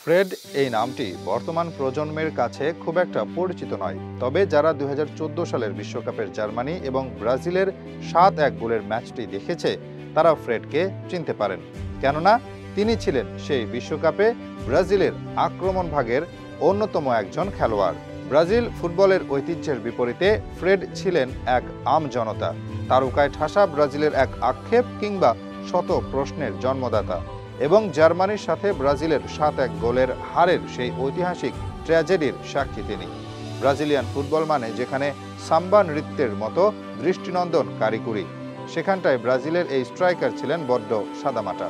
Fred এই নামটি বর্তমান প্রজন্মের কাছে খুব একটা পরিচিত নয়, তবে যারা ২০১৪ সালের বিশ্বকাপের জার্মানি এবং ব্রাজিলের ৭-১ গোলের ম্যাচটি দেখেছে তারা ফ্রেডকে চিনতে পারেন, কেননা তিনি ছিলেন সেই বিশ্বকাপে ব্রাজিলের আক্রমণ ভাগের অন্যতম একজন খেলোয়াড়। ব্রাজিল ফুটবলের ঐতিহ্যের বিপরীতে ফ্রেড ছিলেন এক আম জনতা, তারকায় ঠাসা ব্রাজিলের এক আক্ষেপ কিংবা শত প্রশ্নের জন্মদাতা এবং জার্মানির সাথে ব্রাজিলের ৭-১ গোলের হারের সেই ঐতিহাসিক ট্র্যাজেডির সাক্ষী তিনি। ব্রাজিলিয়ান ফুটবল মানে যেখানে সাম্বা নৃত্যের মতো দৃষ্টিনন্দন কারিকুরি, সেখানটায় ব্রাজিলের এই স্ট্রাইকার ছিলেন বড্ড সাদামাটা,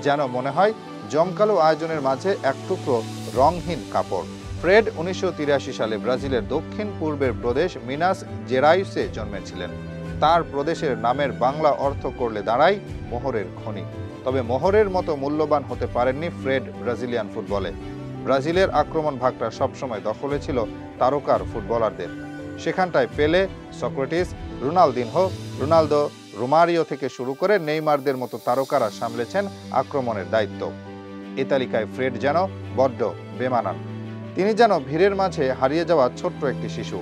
যেন মনে হয় জমকালো আয়োজনের মাঝে এক টুকরো রংহীন কাপড়। ফ্রেড ১৯৮৩ সালে ব্রাজিলের দক্ষিণ পূর্বের প্রদেশ মিনাস জেরাইসে জন্মেছিলেন। তার প্রদেশের নামের বাংলা অর্থ করলে দাঁড়ায় মোহরের খনি। তবে মোহরের মতো মূল্যবান হতে পারেননি ফ্রেড ব্রাজিলিয়ান ফুটবলে। ব্রাজিলের আক্রমণ ভাগটা সবসময় দখলে ছিল তারকার ফুটবলারদের। সেখানটায় পেলে, সক্রেটিস, রোনালদিনহো, রোনালদো, রোমারিও থেকে শুরু করে নেইমারদের মতো তারকারা সামলেছেন আক্রমণের দায়িত্ব। এ তালিকায় ফ্রেড যেন বড্ড বেমানান। তিনি যেন ভিড়ের মাঝে হারিয়ে যাওয়া ছোট্ট একটি শিশু।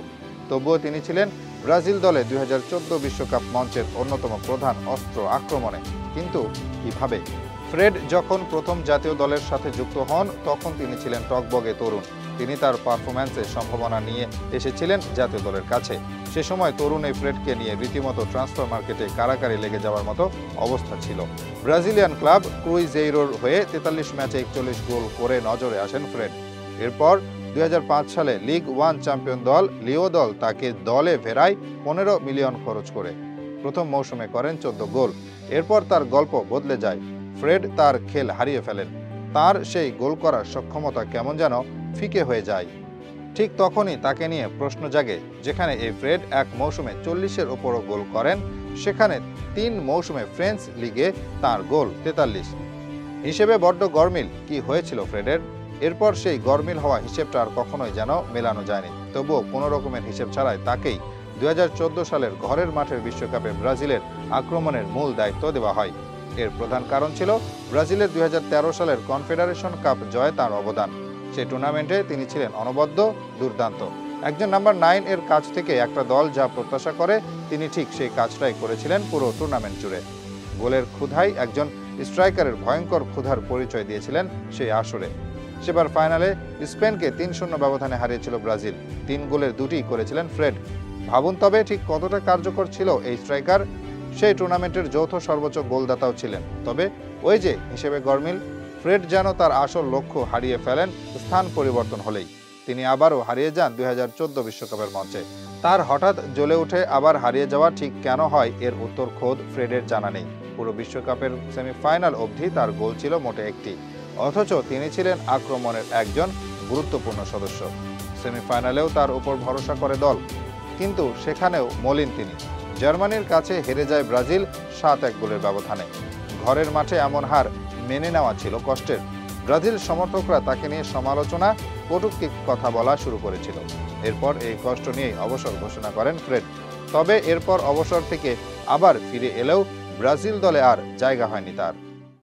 তবুও তিনি ছিলেন ব্রাজিল দলে ২০১৪ বিশ্বকাপ মঞ্চের অন্যতম প্রধান অস্ত্র আক্রমণে। কিন্তু কিভাবে? ফ্রেড যখন প্রথম জাতীয় দলের সাথে যুক্ত হন তখন তিনি ছিলেন টগবগে তরুণ। তিনি তার পারফরম্যান্সের সম্ভাবনা নিয়ে এসেছিলেন জাতীয় দলের কাছে। সে সময় তরুণ এই ফ্রেডকে নিয়ে রীতিমতো ট্রান্সফার মার্কেটে কারাকারি লেগে যাওয়ার মতো অবস্থা ছিল। ব্রাজিলিয়ান ক্লাব ক্রুইজেইরোর হয়ে ৪৩ ম্যাচে ৪১ গোল করে নজরে আসেন ফ্রেড। এরপর ২০০৫ সালে লিগ ওয়ান চ্যাম্পিয়ন দল লিও দল তাকে দলে ফেরায় ১৫ মিলিয়ন খরচ করে। প্রথম মৌসুমে করেন ১৪ গোল। এরপর তার গল্প বদলে যায়। ফ্রেড তার খেল হারিয়ে ফেলেন। তার সেই গোল করার সক্ষমতা কেমন যেন ফিকে হয়ে যায়। ঠিক তখনই তাকে নিয়ে প্রশ্ন জাগে, যেখানে এই ফ্রেড এক মৌসুমে ৪০-এর ওপরও গোল করেন, সেখানে ৩ মৌসুমে ফ্রেঞ্চ লিগে তার গোল ৪৩। হিসেবে বড্ড গরমিল কি হয়েছিল ফ্রেডের। এরপর সেই গরমিল হওয়া হিসেবটা আর কখনোই যেন মেলানো যায়নি। তবুও কোনো রকমের হিসেব ছাড়াই তাকেই ২০১৪ সালের ঘরের মাঠের বিশ্বকাপে ব্রাজিলের আক্রমণের মূল দায়িত্ব দেওয়া হয়। এর প্রধান কারণ ছিল ব্রাজিলের ২০১৩ সালের কনফেডারেশন কাপ জয়ে তার অবদান। সেই টুর্নামেন্টে তিনি ছিলেন অনবদ্য, দুর্দান্ত। একজন নাম্বার ৯ এর কাছ থেকে একটা দল যা প্রত্যাশা করে তিনি ঠিক সেই কাজটাই করেছিলেন পুরো টুর্নামেন্ট জুড়ে। গোলের ক্ষুধাই একজন স্ট্রাইকারের ভয়ঙ্কর ক্ষুধার পরিচয় দিয়েছিলেন সেই আসরে। সেবার ফাইনালে স্পেনকে ৩-০ ব্যবধানে হারিয়েছিল ব্রাজিল। ৩ গোলের ২টি করেছিলেন ফ্রেড। ভাবুন তবে ঠিক কতটা কার্যকর ছিল এই স্ট্রাইকার। সেই টুর্নামেন্টের যৌথ সর্বোচ্চ গোলদাতাও ছিলেন। তবে ওই যে হিসেবে গরমিল, ফ্রেড যেন তার আসল লক্ষ্য হারিয়ে ফেলেন স্থান পরিবর্তন হলেই। তিনি আবারও হারিয়ে যান ২০১৪ বিশ্বকাপের মঞ্চে। তার হঠাৎ জ্বলে উঠে আবার হারিয়ে যাওয়া ঠিক কেন হয় এর উত্তর খোদ ফ্রেডের জানা নেই। পুরো বিশ্বকাপের সেমিফাইনাল অবধি তার গোল ছিল মোটে একটি, অথচ তিনি ছিলেন আক্রমণের একজন গুরুত্বপূর্ণ সদস্য। সেমিফাইনালেও তার উপর ভরসা করে দল, কিন্তু সেখানেও মলিন তিনি। জার্মানির কাছে হেরে যায় ব্রাজিল ৭-১ গোলের ব্যবধানে। ঘরের মাঠে এমন হার মেনে নেওয়া ছিল কষ্টের। ব্রাজিল সমর্থকরা তাকে নিয়ে সমালোচনা, কটূক্তি কথা বলা শুরু করেছিল। এরপর এই কষ্ট নিয়েই অবসর ঘোষণা করেন ফ্রেড। তবে এরপর অবসর থেকে আবার ফিরে এলেও ব্রাজিল দলে আর জায়গা হয়নি তার।